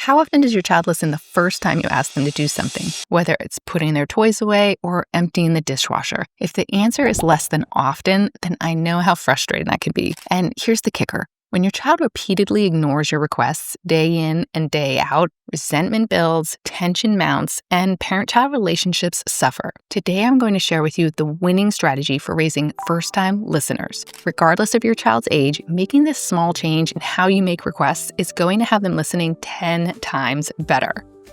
How often does your child listen the first time you ask them to do something, whether it's putting their toys away or emptying the dishwasher? If the answer is less than often, then I know how frustrating that could be. And here's the kicker. When your child repeatedly ignores your requests day in and day out, resentment builds, tension mounts, and parent-child relationships suffer. Today, I'm going to share with you the winning strategy for raising first-time listeners. Regardless of your child's age, making this small change in how you make requests is going to have them listening 10 times better.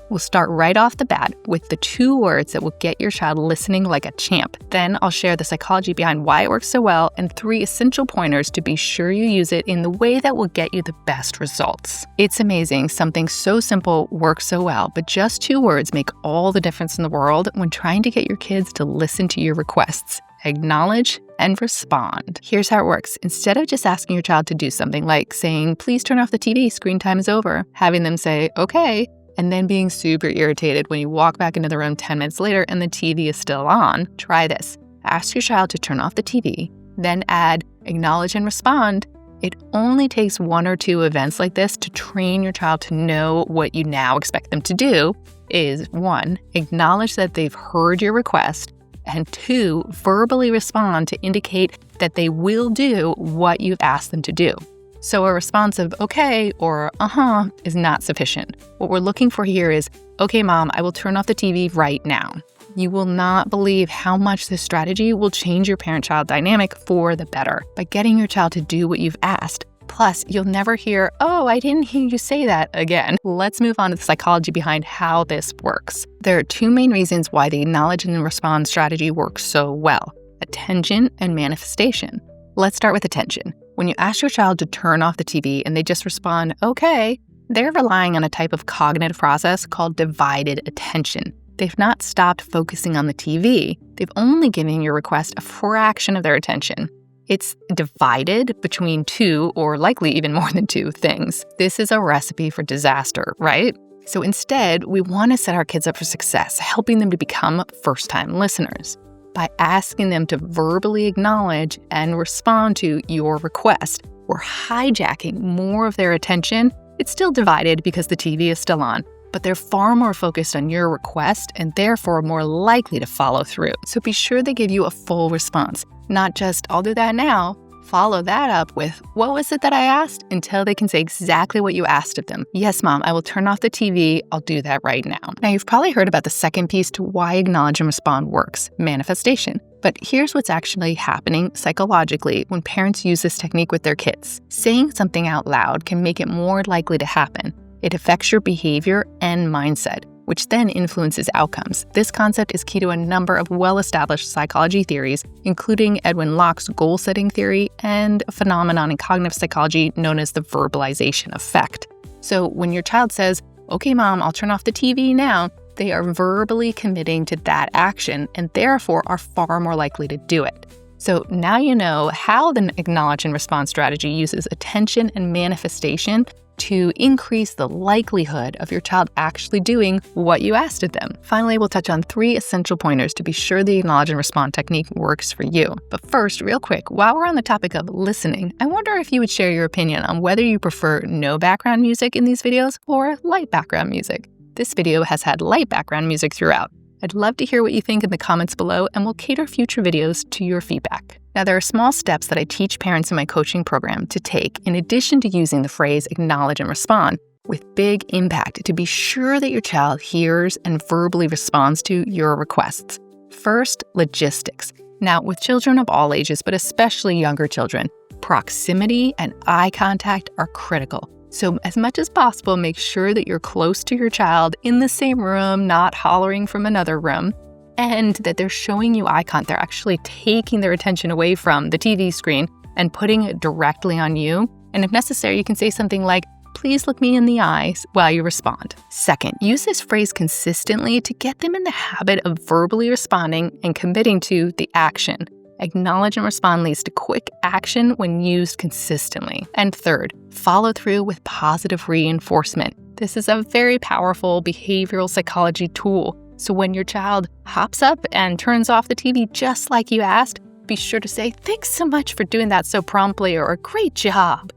We'll start right off the bat with the 2 words that will get your child listening like a champ. Then I'll share the psychology behind why it works so well and 3 essential pointers to be sure you use it in the way that will get you the best results. It's amazing something so simple works so well, but just 2 words make all the difference in the world when trying to get your kids to listen to your requests. Acknowledge and respond. Here's how it works. Instead of just asking your child to do something like saying, "Please turn off the TV, screen time is over," having them say, "Okay," and then being super irritated when you walk back into the room 10 minutes later and the TV is still on, try this. Ask your child to turn off the TV, then add acknowledge and respond. It only takes 1 or 2 events like this to train your child to know what you now expect them to do is 1, acknowledge that they've heard your request, and 2, verbally respond to indicate that they will do what you've asked them to do. So a response of okay or uh-huh is not sufficient. What we're looking for here is, okay, Mom, I will turn off the TV right now. You will not believe how much this strategy will change your parent-child dynamic for the better by getting your child to do what you've asked. Plus, you'll never hear, "Oh, I didn't hear you say that," again. Let's move on to the psychology behind how this works. There are 2 main reasons why the acknowledge and respond strategy works so well: attention and manifestation. Let's start with attention. When you ask your child to turn off the TV and they just respond, okay, they're relying on a type of cognitive process called divided attention. They've not stopped focusing on the TV. They've only given your request a fraction of their attention. It's divided between 2 or likely even more than 2 things. This is a recipe for disaster, right? So instead, we want to set our kids up for success, helping them to become first-time listeners. By asking them to verbally acknowledge and respond to your request, we're hijacking more of their attention. It's still divided because the TV is still on, but they're far more focused on your request and therefore more likely to follow through. So be sure they give you a full response, not just, "I'll do that now." Follow that up with, "What was it that I asked?" until they can say exactly what you asked of them. "Yes, Mom, I will turn off the TV. I'll do that right now." Now, you've probably heard about the second piece to why acknowledge and respond works, manifestation. But here's what's actually happening psychologically when parents use this technique with their kids. Saying something out loud can make it more likely to happen. It affects your behavior and mindset, which then influences outcomes. This concept is key to a number of well-established psychology theories, including Edwin Locke's goal-setting theory and a phenomenon in cognitive psychology known as the verbalization effect. So when your child says, "Okay, Mom, I'll turn off the TV now," they are verbally committing to that action and therefore are far more likely to do it. So now you know how the acknowledge and respond strategy uses attention and manifestation to increase the likelihood of your child actually doing what you asked of them. Finally, we'll touch on 3 essential pointers to be sure the acknowledge and respond technique works for you. But first, real quick, while we're on the topic of listening, I wonder if you would share your opinion on whether you prefer no background music in these videos or light background music. This video has had light background music throughout. I'd love to hear what you think in the comments below, and we'll cater future videos to your feedback. Now, there are small steps that I teach parents in my coaching program to take in addition to using the phrase acknowledge and respond with big impact to be sure that your child hears and verbally responds to your requests. First, logistics. Now, with children of all ages, but especially younger children, proximity and eye contact are critical. So as much as possible, make sure that you're close to your child in the same room, not hollering from another room, and that they're showing you eye contact. They're actually taking their attention away from the TV screen and putting it directly on you. And if necessary, you can say something like, "Please look me in the eyes," while you respond. Second, use this phrase consistently to get them in the habit of verbally responding and committing to the action. Acknowledge and respond leads to quick action when used consistently. And third, follow through with positive reinforcement. This is a very powerful behavioral psychology tool. So when your child hops up and turns off the TV just like you asked, be sure to say, "Thanks so much for doing that so promptly," or "Great job."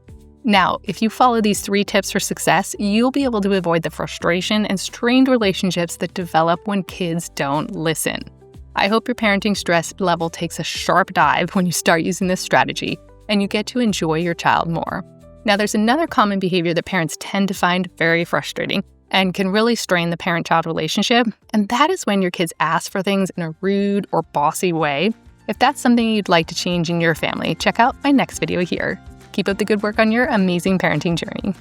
Now, if you follow these 3 tips for success, you'll be able to avoid the frustration and strained relationships that develop when kids don't listen. I hope your parenting stress level takes a sharp dive when you start using this strategy and you get to enjoy your child more. Now, there's another common behavior that parents tend to find very frustrating and can really strain the parent-child relationship, and that is when your kids ask for things in a rude or bossy way. If that's something you'd like to change in your family, check out my next video here. Keep up the good work on your amazing parenting journey.